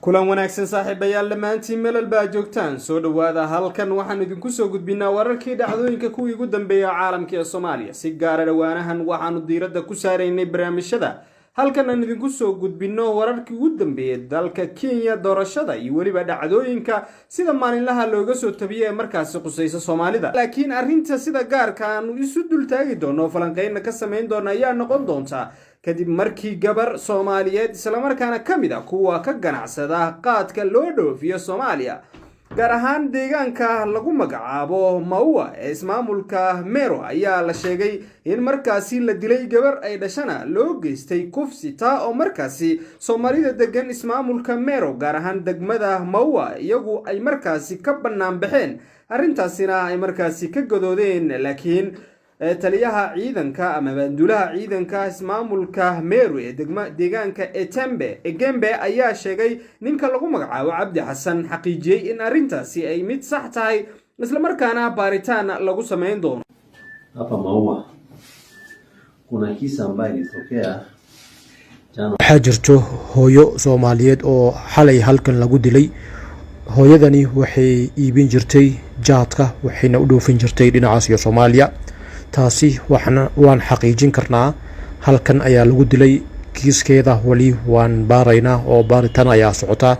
kulan wanaagsan saaxiibayaal dhammaantiin meel walba joogtaan soo dhawaada halkan waxaan idinku soo gudbinaa wararkii dhacdooyinka kuwii ugu dambeeyay caalamka ee Soomaaliya si gaar ah dhawaanahan waxaanu diiradda ku saaraynay barnaamijyada halkan aan idinku soo gudbino wararkii ugu dambeeyay dalka Kenya doorashada iyo waliba dhacdooyinka sida maalinlaha looga soo tabiyay markaas qusaysa Soomaalida laakiin arrinta sida gaarka aan isu dul taagi doono falanqeyn ka sameyn doona ayaa noqon doonta kadib markii gabar Soomaaliyeed isla markaana kamid ah kuwa ka ganacsada qaadka loo dhoofiyo Soomaaliya gaar ahaan deegaanka lagu magacaabo Maua ee ismaamulka Meru ayaa la sheegay in markaasi la dilay gabar ay dhashana loo geystay kufsi taa oo markaasi Soomaalida degan ismaamulka Meru gaar ahaan degmada Maua iyagu ay markaasi ka banaan baxeen arrintaasina ay markaasi ka godoodeen laakiin taliyaha ciidanka ama bandulaha ciidanka ismaamulka Meru ee deegaanka Etembe ayaa sheegay ninka lagu magacaabo Cabdi Xasan xaqiijiyay in arrintaasi ay mid sax tahay isla markaana baaritaan lagu sameyn doono hapa Maua kuna kisa ambayo ilitokea jana waxaa jirto hooyo Soomaaliyeed oo xalay halkan lagu dilay hooyadani waxay iibin jirtay jaadka waxayna u dhoofin jirtay dhinacaas Soomaaliya taasi waan xaqiijin karnaa halkan ayaa lagu dilay kiiskeeda wali waan baaraynaa oo baaritaan ayaa socota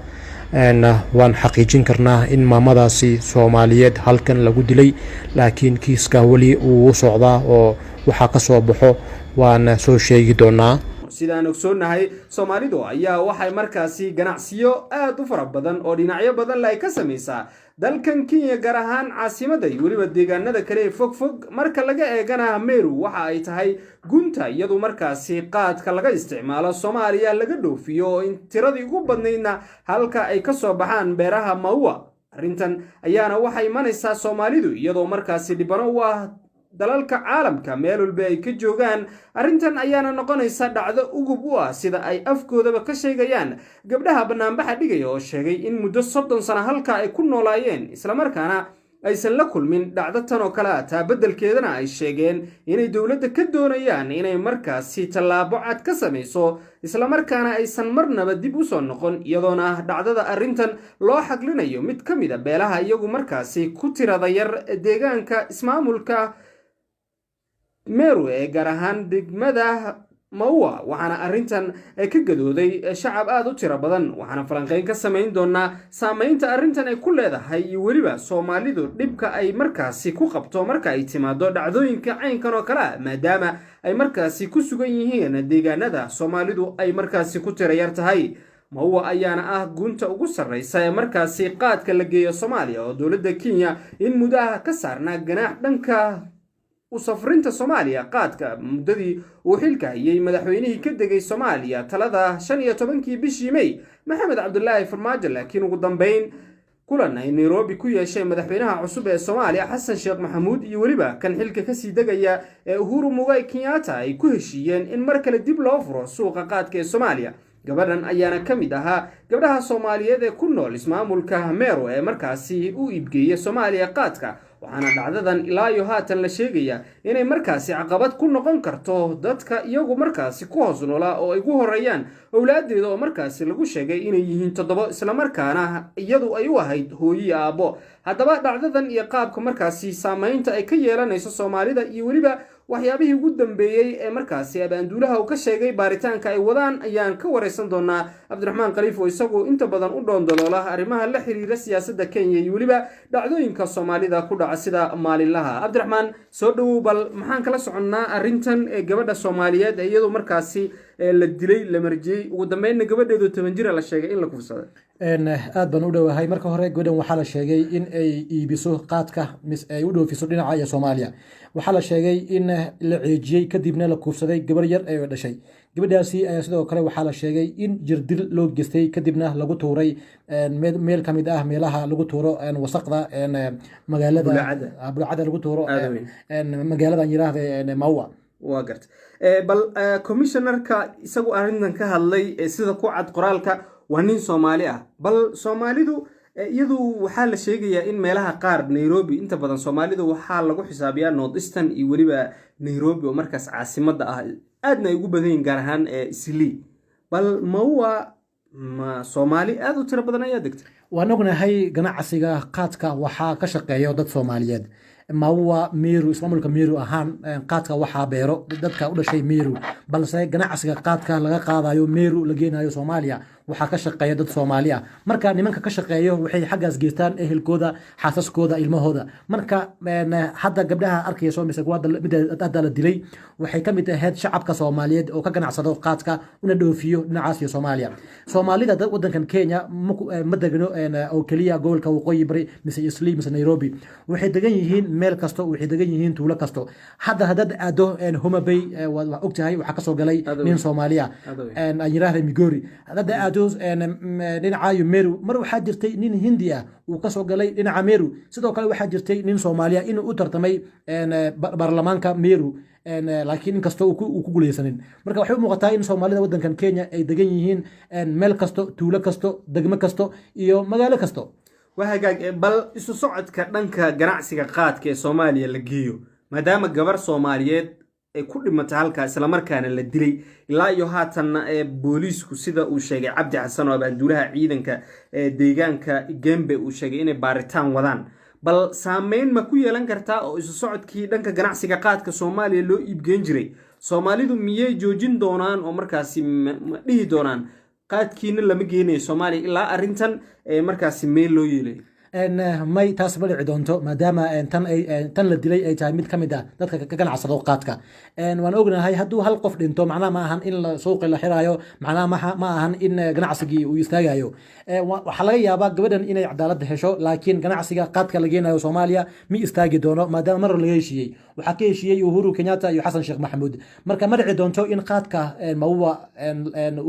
waan xaqiijin karnaa in maamadaasi Soomaaliyeed halkan lagu dilay laakiin kiiska wali uu socdaa oo waxa ka soo baxo waan soo sheegi doonaa sidaan ogsoonahay Soomaalidu ayaa waxay markaasi ganacsiyo aad u fara badan oo dhinacyo badan la ka sameeysaa dalkan Kenya gaar ahaan caasimadda iyo waliba deegaanada kale fog marka laga eegana Meru waxa ay tahay gunta iyadoo markaasi qaadka laga isticmaalo Soomaaliya laga dhoofiyo in tiradii ugu badnaydna halka ay ka soo baxaan beeraha Maua arrintan ayaana waxay imanaysaa Soomaalidu iyadoo markaasi dhibano u ah dalalka caalamka meel walba ay ka joogaan arrintan ayaana noqonaysa dhacdo ugub u ah sida ay afkoodaba ka sheegayaan gabdhaha banaanbaxa dhigay oo sheegay in muddo 30 sano halka ay ku noolaayeen isla markaana aysan la kulmin dhacdo tan oo kale taa bedelkeedana ay sheegeen inay dawladda ka doonayaan inay markaasi tallaabo cad ka sameeyso isla markaana aysan marnaba dib u soo noqon iyadoona dhacdada arrintan loo xaglinayo mid kamid ah beelaha iyagu markaasi ku tirada yar deegaanka ismaamulka Meru ee gaar ahaan degmada Maua waxaana arrintan ka gadooday shacab aad u tiro badan waxaana falanqeyn ka sameyn doonaa saameynta arrintan ay ku leedahay iyo waliba Soomaalidu dhibka ay markaasi ku qabto marka ay timaado dhacdooyinka caynkan oo kale maadaama ay markaasi ku sugan yihiin deegaanada Soomaalidu ay markaasi ku tiro yar tahay Maua ayaana ah gunta ugu sarreysa ee markaasi qaadka la geeyo Soomaaliya oo dawladda Kenya in mudaha ka saarnaa ganaax dhanka usafrinta Soomaaliya qaadka muddadii uu xilka hayay madaxweynihii ka degay Soomaaliya talada 15kii bishii May Maxamed Cabdullaahi Farmaajo laakiin ugu dambeyn kulan ay Nairobi ku yeeshay madaxweynaha cusub ee Soomaaliya Xasan Sheekh Maxamuud iyo waliba kan xilka ka sii degaya ee Uhuru Muigai Kenyatta ay ku heshiiyeen in mar kale dib loo furo suuqa qaadka ee Soomaaliya gabadhan ayaana kamid ahaa gabdhaha Soomaaliyeed ee ku nool ismaamulka Meru ee markaasi u iibgeeyay Soomaaliya qaadka waxaana dhacdadan ilaa iyo haatan la sheegaya inay markaasi caqabad ku noqon karto dadka iyagu markaasi ku hoos noolaa oo ay ugu horeeyaan awlaadeeda oo markaasi lagu sheegay inay yihiin 7 isla markaana iyadu ay u ahayd hooyo aabo haddaba dhacdadan iyo qaabka markaasi saameynta ay ka yeelanayso Soomaalida iyo waliba waxyaabihii ugu dambeeyay ee markaasi abaanduulaha uu ka sheegay baaritaanka ay wadaan ayaan ka wareysan doonaa Cabdiraxmaan Khaliif oo isagu inta badan u dhoondoloola arrimaha la xiriira siyaasadda Kenya iyo waliba dhacdooyinka Soomaalida ku dhaca sida maalinlaha Cabdiraxmaan soo dhawow bal maxaan kala soconnaa arrintan ee gabadha Soomaaliyeed iyadoo markaasi la dilay la marjiyay ugu dambeynna gabadheedu 10 jir la sheegay in la kufsaday aad baan u dhawahay marka hore gabadhan waxaa la sheegay in ay iibiso qaadka mis ay u dhoofiso dhinaca Soomaaliya waxaa la sheegay in la ceejiyay kadibna la kufsaday gabar yar ee dhashay gabadhaasi ayaa sidoo kale waxaa la sheegay in jirdil loo geystay kadibna lagu tuuray meel kamid ah meelaha lagu tuuro wasaqda magaalada Bulcada lagu tuuro magaalada yiraahdo Maua waa garta bal commissionerka isagu arrintan ka hadlay sida ku cad qoraalka waa nin Soomaali ah bal Soomaalidu iyadu waxaa la sheegayaa in meelaha qaar Nairobi inta badan Soomaalidu waxaa lagu xisaabiyaa North Eastern iyo waliba Nairobi oo markaas caasimadda ah aadna ay ugu badan yihiin gaar ahaan islii bal maua ma soomaali aad u tiro badan ayaa degta waan ognahay ganacsiga qaadka waxaa ka shaqeeya dad Soomaaliyeed maua Meru ismaamulka Meru ahaan qaadka waxaa beero dadka u dhashay Meru balse ganacsiga qaadka laga qaadayo Meru la geenayo Soomaaliya waxaa ka shaqeeya dad Soomaali ah marka nimanka ka shaqeeyo waxay xaggaas geystaan ehelkooda xaasaskooda ilmahooda marka hadda gabdhaha arkayso mise hadda la dilay waxay ka mid ahayd shacabka Soomaaliyeed oo ka ganacsado qaadka una dhoofiyo dhinacaas Soomaaliya Soomaalida wadankan Kenya ma degno oo kaliya gobolka waqooyi bari mise Islii mise Nairobi waxay degan yihiin meel kasto waxay degan yihiin tuulo kasto hadda hadad aado Homa Bay waa ogtahay waxa ka soo galay nin Soomaaliya aan yiraahdo Migori hadda aado dhinaca Meru mar waxaa jirtay nin Hindi ah uu ka soo galay dhinaca Meru sidoo kale waxaa jirtay nin Soomaaliya inuu u tartamay baarlamaanka Meru laakiin inkastoo uu ku guuleysanin marka waxay u muuqataa in Soomaalida wadankan Kenya ay degan yihiin meel kasto tuulo kasto degmo kasto iyo magaalo kasto wahagaag bal isu socodka dhanka ganacsiga qaadka ee Soomaaliya la geeyo maadaama gabar Soomaaliyeed ay ku dhimatay halka isla markaana la dilay ilaa iyo haatan booliisku sida uu sheegay Cabdi Xasan oo abaanduulaha ciidanka deegaanka Gembe uu sheegay inay baaritaan wadaan bal saameyn ma ku yeelan kartaa oo isu socodkii dhanka ganacsiga qaadka Soomaaliya loo iibgeyn jiray Soomaalidu miyay joojin doonaan oo markaasi dhihi doonaan qaadkiina lama geenayo Soomaaliya ilaa arintan markaasi meel loo yeelay may taas ma dhici doonto maadaama tan la dilay ay tahay mid ka mid ah dadka ka ganacsado qaadka waan ognahay hadduu hal qof dhinto macnaha ma ahan in suuqi la xiraayo macnaha ma ahan in ganacsigii uu istaagayo waxaa laga yaabaa gabadhan inay cadaalad hesho laakiin ganacsiga qaadka la geenayo Soomaaliya ma istaagi doono maadaama mar laga heshiiyey waxaa ka heshiiyey Uhuru Kenyatta iyo Xasan Sheekh Maxamuud marka ma dhici doonto in qaadka maua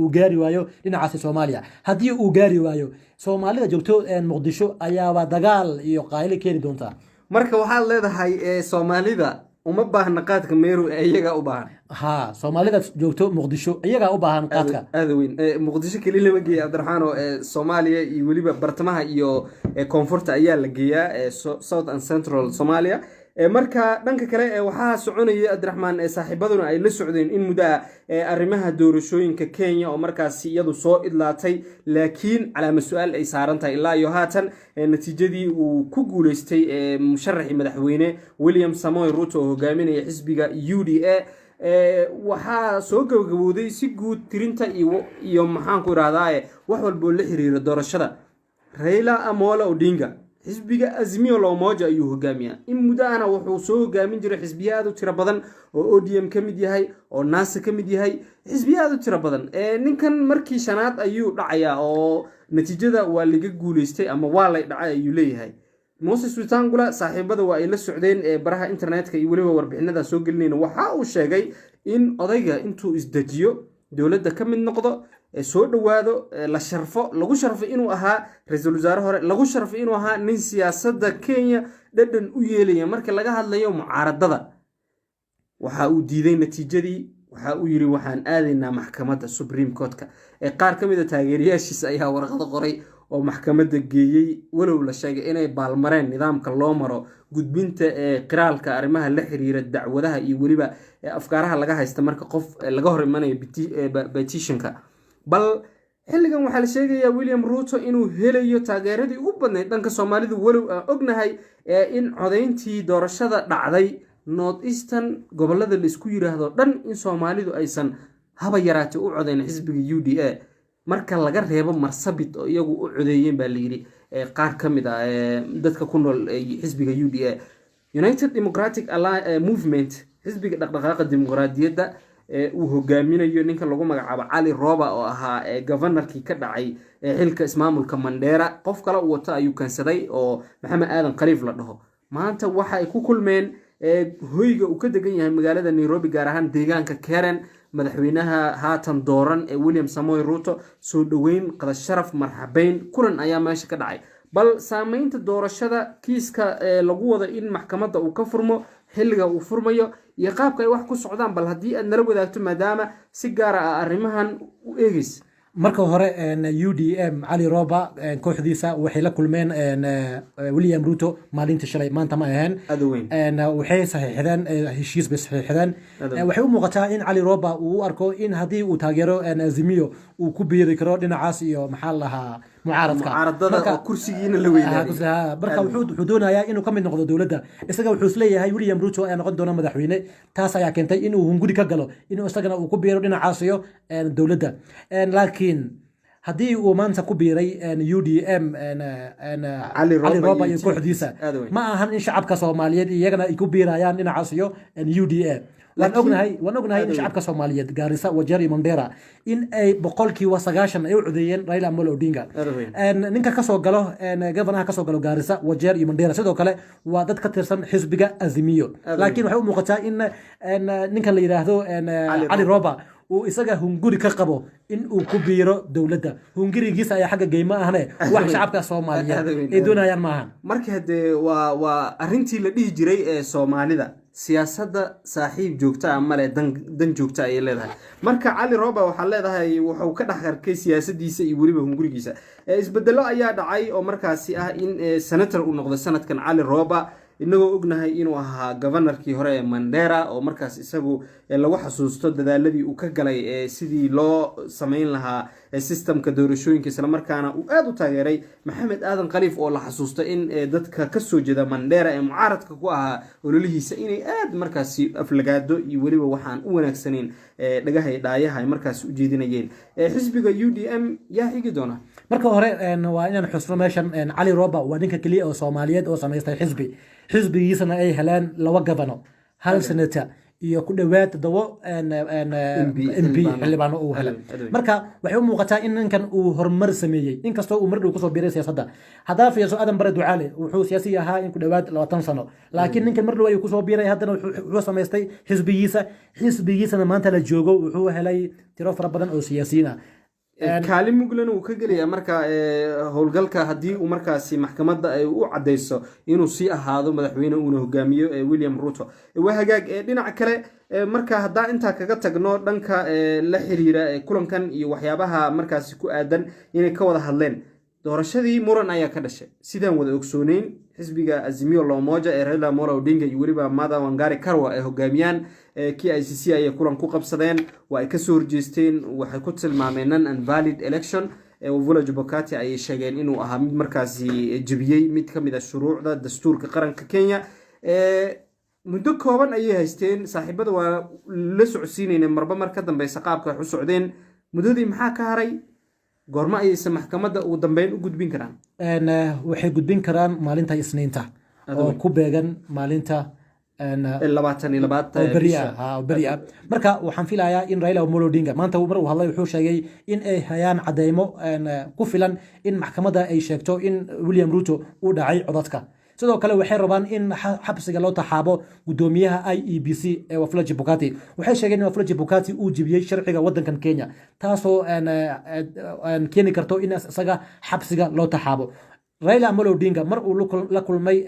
uu gaari waayo dhinacaas Soomaaliya haddii uu gaari waayo Soomaalida joogto Muqdisho ayaa dagaal iyo qayle keeni doonta marka waxaad leedahay Soomaalida uma baahna qaadka Meru iyaga u baahan ha Soomaalida joogto Muqdisho iyaga u baahan qaadka aad weyn Muqdisho kaliya lama geeyo Abdiraxmaan oo Soomaaliya iyo waliba bartamaha iyo koonfurta ayaa la geeyaa South and Central Somalia marka dhanka kale waxaa soconaya Abdiraxmaan saaxiibaduna ay la socdeen in muddo arrimaha doorashooyinka Kenya oo markaasi iyadu soo idlaatay laakiin calaamad su'aal ay saaran tahay ilaa iyo haatan natiijadii uu ku guuleystay musharaxii madaxweyne William Samoei Ruto oo hogaaminaya xisbiga UDA waxaa soo gabagabowday si guud tirinta iyo maxaan ku raahdaa wax walba la xiriira doorashada Raila Amolo Odinga xisbiga Azimio la Umoja ayuu hogaamiyaa in muddaana wuxuu soo hogaamin jiray xisbiyaad u tiro badan oo ODM ka mid yahay oo NASA ka mid yahay xisbiyaad u tiro badan ninkan markii shanaad ayuu dhacayaa oo natiijada waa laga guuleystay ama waa la dhacay ayuu leeyahay Moses Wetangula saaxiibada waa ay la socdeen baraha internetka iyo waliba warbixinada soo gelinayna waxa uu sheegay in odayga intuu isdajiyo dawladda ka mid noqdo soo dhawaado la sharfo lagu sharfo inuu ahaa ra'iisul wasaare hore lagu sharfo inuu ahaa nin siyaasadda Kenya dhadhan u yeelaya marka laga hadlayo mucaaradada waxa uu diiday natiijadii waxa uu yiri waxaan aadaynaa maxkamadda Supreme Court-ka qaar ka mid ah taageerayaashiisa ayaa warqad qoray oo maxkamadda geeyay walow la sheegay inay baalmareen nidaamka loo maro gudbinta qiraalka arrimaha la xiriira dacwadaha iyo waliba afkaaraha laga haysta marka qof laga hor imanayo petitionka bal xilligan waxaa la sheegayaa William Ruto inuu helayo taageeradii ugu badnayd dhanka Soomaalidu walow aan ognahay in codeyntii doorashada dhacday North Eastern gobolada la isku yiraahdo dhan in Soomaalidu aysan haba yaraatay u codeyn xisbiga UDA marka laga reebo Marsabit oo iyagu u codeeyeen baa la yiri qaar ka mid ah dadka ku nool xisbiga UDA United Democratic Movement xisbiga dhaqdhaqaaqa dimuqraadiyadda uu hogaaminayo ninka lagu magacaabo Ali Roba oo ahaa governorkii ka dhacay xilka ismaamulka Mandera qof kale uu wato ayuu kansaday oo Maxamed Aadan Khaliif la dhaho maanta waxa ay ku kulmeen hoyga uu ka degan yahay magaalada Nairobi gaar ahaan deegaanka Karen madaxweynaha haatan dooran William Samoei Ruto soo dhaweyn qada sharaf marxabeyn kulan ayaa meesha ka dhacay bal saameynta doorashada kiiska lagu wada in maxkamadda uu ka furmo xilliga uu furmayo iyo qaabka ay wax ku socdaan bal haddii aad nala wadaagto maadaama si gaar ah arrimahan u eegis marka hore UDM cali roba kooxdiisa waxay la kulmeen William Ruto maalintii shalay maanta ma ahayn aad u weyn waxay saxiixdeen heshiis bay saxiixdeen waxay u muuqataa in cali roba uu u arko in haddii uu taageero Azimio uu ku biiri karo dhinacaas iyo maxaa lahaa mucaaradada oo kursigiina la weynaaday marka wuxuu doonayaa inuu ka mid noqdo dowladda isaga wuxuu isleeyahay William Ruto ayaa noqon doona madaxweyne taas ayaa keentay inuu hunguri ka galo inuu isagana uu ku biiro dhinacaas iyo dowladda laakiin haddii uu maanta ku biiray UDM cali roba iyo kooxdiisa ma ahan in shacabka Soomaaliyeed iyagana ay ku biirayaan dhinacaas iyo UDA waan ognahay in shacabka Soomaaliyeed Garissa Wajir iyo Mandera in ay 90% ay u codeeyeen Raila Amolo Odinga ninka ka soo galo governaha ka soo galo Garissa Wajir iyo Mandera sidoo kale waa dad ka tirsan xisbiga Azimio laakiin waxay u muuqataa in ninka la yiraahdo cali roba uu isaga hunguri ka qabo in uu ku biiro dowladda hungurigiisa ayaa xagga geyma ahne wax shacabka Soomaaliyeed ay doonayaan maaha marka hade waa arintii la dhihi jiray ee Soomaalida siyaasadda saaxiib joogta ah male dan joogta ay leedahay marka cali roba waxa leedahay wuxuu ka dhaxarkay siyaasadiisa iyo waliba hungurigiisa isbedelo ayaa dhacay oo markaasi ah in senator uu noqdo sanadkan cali roba inagoo ognahay inuu ahaa governorkii hore ee Mandera oo markaas isagu lagu xasuusto dadaaladii uu ka galay sidii loo sameyn lahaa systemka doorashooyinka isla markaana uu aad u taageeray Maxamed Aadan Khaliif oo la xasuusto in dadka ka soo jeeda Mandera ee mucaaradka ku ahaa ololihiisa inay aad markaasi aflagaado iyo waliba waxaan u wanaagsaneyn dhagahay dhaayaha markaas u jeedinayeen xisbiga UDM yaa xigi doona marka hore waa inaan xusno meeshan cali roba waa ninka kaliya oo Soomaaliyeed oo sameystay xisbigiisana ay heleen 2 gabano hal senator iyo ku dhawaad 7 MP xildhibaan uu helay marka waxay u muuqataa in ninkan uu horumar sameeyay inkastoo uu mar dhow kusoo biiray siyaasadda hadaa fiirso Aadan Bare Ducaale wuxuu siyaasi ahaa in ku dhawaad 20 sano laakiin ninkan mar dhow ayuu kusoo biiray haddana wuxuu sameystay xisbigiisana maanta la joogo wuxuu helay tiro fara badan oo siyaasiyiin ah kaalin muglan uu ka gelaya marka howlgalka hadii uu markaasi maxkamadda ay u cadeyso inuu si ahaado madaxweyne uu hogaamiyo William Ruto waa hagaag dhinaca kale marka hadaa inta kaga tagno dhanka la xiriira kulankan iyo waxyaabaha markaasi ku aadan inay ka wada hadleen doorashadii muran ayaa ka dhashay sidaan wada ogsooneyn xisbiga Azimio la Umoja ee Raila Amolo Odinga iyo waliba Martha Wangari Karwa ay hogaamiyaan KICC ay kulan ku qabsadeen waa ay ka soo horjeesteen waxay ku tilmaameen non-valid election Wafula Chebukati ay sheegeen inuu ahaa mid markaasi jabiyay mid kamid ah shuruucda dastuurka qaranka Kenya muddo kooban ayay haysteen saaxiibada waa la socodsiinayeen marba mar ka dambaysa qaabka wax u socdeen muddadii maxaa ka haray goorma ayaysan maxkamadda ugu dambeyn u gudbin karaan waxay gudbin karaan maalinta Isniinta oo ku beegan maalinta 22 beriya marka waxaan filayaa in Raila Amolo Odinga maanta mar uu hadlay wuxuu sheegay in ay hayaan cadeymo ku filan in maxkamadda ay sheegto in William Ruto uu dhacay codadka sidoo kale waxay rabaan in xabsiga loo taxaabo gudoomiyaha IEBC ee Wafula Chebukati waxay sheegeen in Wafula Chebukati uu jibiyay sharciga wadankan Kenya taasoo keeni karto in isaga xabsiga loo taxaabo Raila Amolo Odinga mar uu la kulmay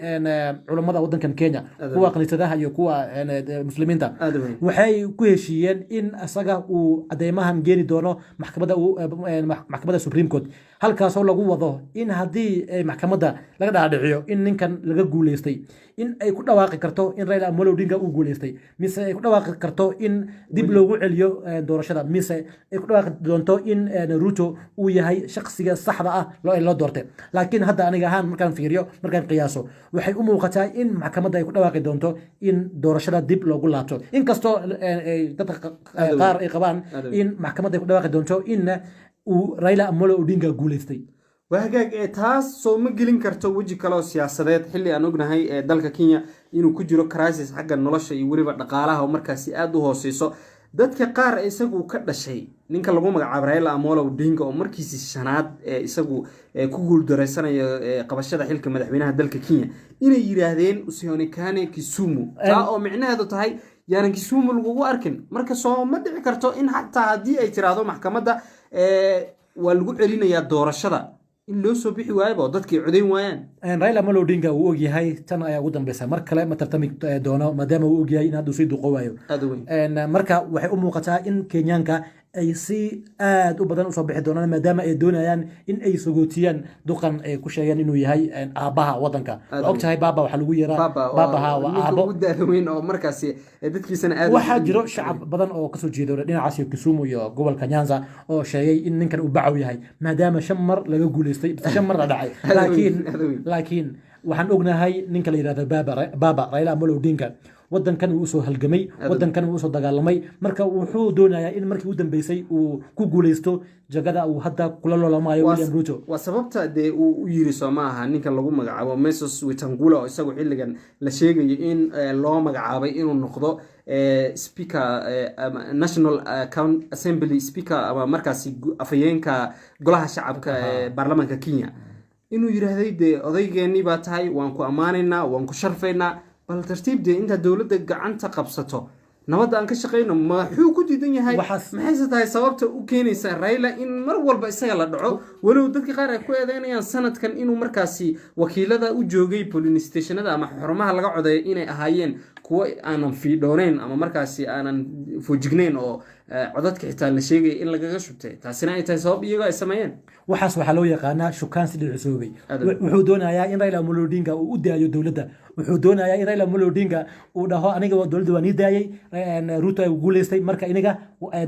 culimada wadankan Kenya kuwa kaniisadaha iyo kuwa muslimiinta waxay ku heshiiyeen in asaga uu cadeymahan geeni doono maxkamadda Supreme Court halkaas oo lagu wado in hadii maxkamadda laga dhaadhiciyo in ninkan laga guuleystay in ay ku dhawaaqi karto in Raila Amolo Odinga uu guuleystay mise ay ku dhawaaqi karto in dib loogu celiyo doorashada mise ay ku dhawaaqi doonto in Ruto uu yahay shakhsiga saxda ah loo doortay laakiin hadda aniga ahaan markaan fiiriyo markaan qiyaaso waxay u muuqataa in maxkamadda ay ku dhawaaqi doonto in doorashada dib loogu laabto inkastoo dadka qaar ay qabaan in maxkamadda ay ku dhawaaqi doonto in uu Raila Amolo Odinga guuleystay وهاجاج تاس سو مجلين كرتو وجي كلا سياسات حلي أنا قلنا هاي دالك كينيا إنه كجرو كرايسيس حق النلاشة يوري بعد قالها ومركزي أدوه سيسو dadka qaar isagu ka dhashay ninka lagu magacaabo Raila Amolo Odinga oo markiisii shanaad isagu ku guuldareysanaya qabashada xilka madaxweynaha dalka Kenya inay yiraahdeen usionekane Kisumu taa oo micnaheedu tahay yaanan Kisumu lagu arkin marka soo ma dhici karto in xataa hadii ay tiraahdo maxkamadda waa lagu celinayaa doorashada in loo soo bixi waayba dadkii codeyn waayaan Raila Amolo Odinga uu ogyahay tan ayaa ugu dambaysa mar kale ma tartami doono maadaama uu ogyahay in haduu sii duqo waayo marka waxay u muuqataa in Kenyaanka ay si aad u badan usoo bixi doonaan maadaama ay doonayaan in ay sagootiyaan duqan ay ku sheegeen inuu yahay aabbaha wadanka ogtahay baaba waxaa lagu yeeraa baabaha waa aabo ugu daada weyn oo markaasi dadkiisana aad waxaa jiro shacab badan oo kasoo jeeda dhinacaas Kisumu iyo gobolka Nyanza oo sheegay in ninkan uu bacaw yahay maadaama 5 mar laga guuleystay 5 mar la dhacay laakiin waxaan ognahay ninka la yiraahdo Baba Raila Amolo Odinga wadankan uu soo halgamay wadankan uu soo dagaalamay marka wuxuu doonayaa in markii uu dambeysay uu ku guuleysto jagada uu hadda kula loolamayo William Ruto waa sababta uu yiri Soomaha ninka lagu magacaabo Moses Wetangula oo isagu xilligan la sheegayo in loo magacaabay inuu noqdo speaker National Assembly speaker ama markaasi afayeenka golaha shacabka baarlamaanka Kenya inuu yiraahday odaygeeni baa tahay waan ku amaanaynaa waan ku sharfaynaa bal tartiib inta dawladda gacanta qabsato nabad aan ka shaqeyno ma xuu ku diidan yahay maxay tahay sababta u keenaysa Raila in mar walba isaga la dhaco walow dadka qaar ay ku eedeynayaan sanadkan inuu markaasi wakiilada u joogay polling stationada ama xarumaha laga codeeyo inay ahaayeen kuwa aanan fiidooneyn ama markaasi aanan foojigneyn oo codadka xitaa la sheegay in lagaga shubtay taasina ay tahay sabab iyaga ay sameeyeen waxaas waxaa loo yaqaanaa shukaan sidii cusuubay wuxuu doonayaa in Raila Amolo Odinga uu u daayo dawladda wuxuu doonayaa in Raila Amolo Odinga uu dhaho aniga dawladda waan ii daayay Ruto ay guuleystay marka iniga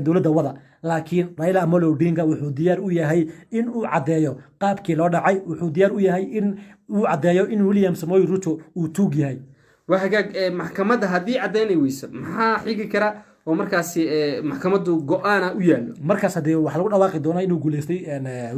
dawladda wada laakiin Raila Amolo Odinga wuxuu diyaar u yahay in uu cadeeyo qaabkii loo dhacay wuxuu diyaar u yahay in uu cadeeyo in William Samoei Ruto uu tuug yahay وهاجاج محكمة هذه عداني ويس محا حيجي كرا ومركز محكمة جوآنا ويال مركز هذه وحلو دواقي دونا إنه قوليستي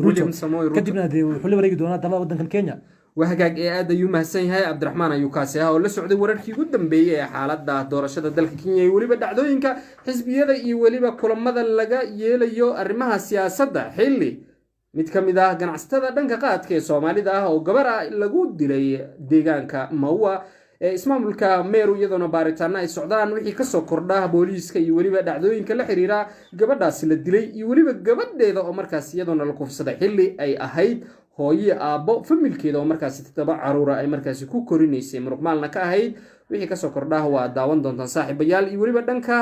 روتو كتبنا هذه وحلو بريق دونا دلا ودن كينيا وهاجاج هذا يوم هسين هاي عبد الرحمن يوكاسها ولا سعودي وركي قدام بيه حالات ده دورشة دلك كينيا يولي بدع دوينك حزبية ذا يولي بكل مدى لجا يليو أرمها السياسة ده حلي mid ka mid ah ganacsatada dhanka qaadka ee Soomaalida ah oo gabar lagu dilay deegaanka Maua ismaamulka Meru iyadoo baaritaana ay socdaan wixii ka soo kordha booliiska iyo waliba dhacdooyinka la xiriira gabadhaas la dilay iyo waliba gabadheeda oo markaas iyadoo la kufsaday xilli ay ahayd hooyo aabo familkeeda oo markaas toddoba caruur ay markaas ku korinaysay muruqmaalna ka ahayd wixii ka soo kordha waa daawan doontaan saaxiibayaal iyo waliba dhanka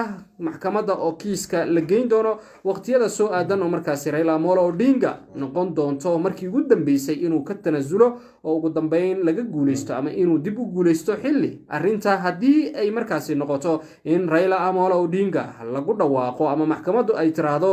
maxkamadda oo kiiska la geyn doono waqtiyada soo aadan oo markaas Raila Amolo Odinga noqon doonto markii ugu dambeysay inuu ka tanasulo oo ugu dambeyn laga guuleysto ama inuu dib u guuleysto xilli arrinta haddii ay markaas noqoto in Raila Amolo Odinga lagu dhawaaqo ama maxkamaddu ay tiraahdo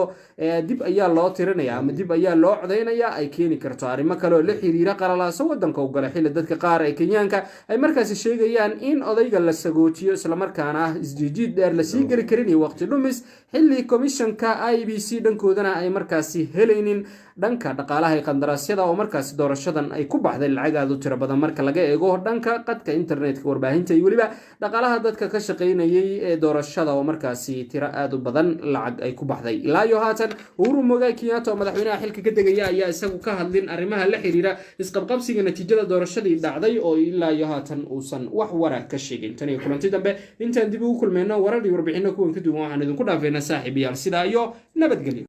dib ayaa loo tirinayaa ama dib ayaa loo codeynayaa ay keeni karto arrimo kale oo la xiriira qalalaaso wadanka u gala xilli dadka qaar ee Kenyaanka ay markaas sheegayaan in odayga la sagootiyo isla markaana isjiijid dheer la sii gali karin waqti dhumis xilli komishanka IBC dhankoodana ay markaas helaynin dhanka dhaqaalaha qandaraasyada oo markaas doorashadan ay ku baxday lacag aad u tiro badan marka laga eego dhanka qadka internetka warbaahinta iyo waliba dhaqaalaha dadka ka shaqeynayay ee doorashada oo markaas tiro aad u badan lacag ay ku baxday ilaa iyo haatan Uhuru Muigai Kenyatta oo madaxweynaha xilka ka degaya ayaa isagu ka hadlin arrimaha la xiriira isqabqabsiga natiijada doorashadii dhacday oo ilaa iyo haatan uusan wax wara ka sheegin tan iyo kulanti dambe intaan dib ugu kulmeyno warar iyo warbixino kuwan ka duwan waxaan idinku dhaafeynaa saaxiibayaal sidaa iyo nabadgelyo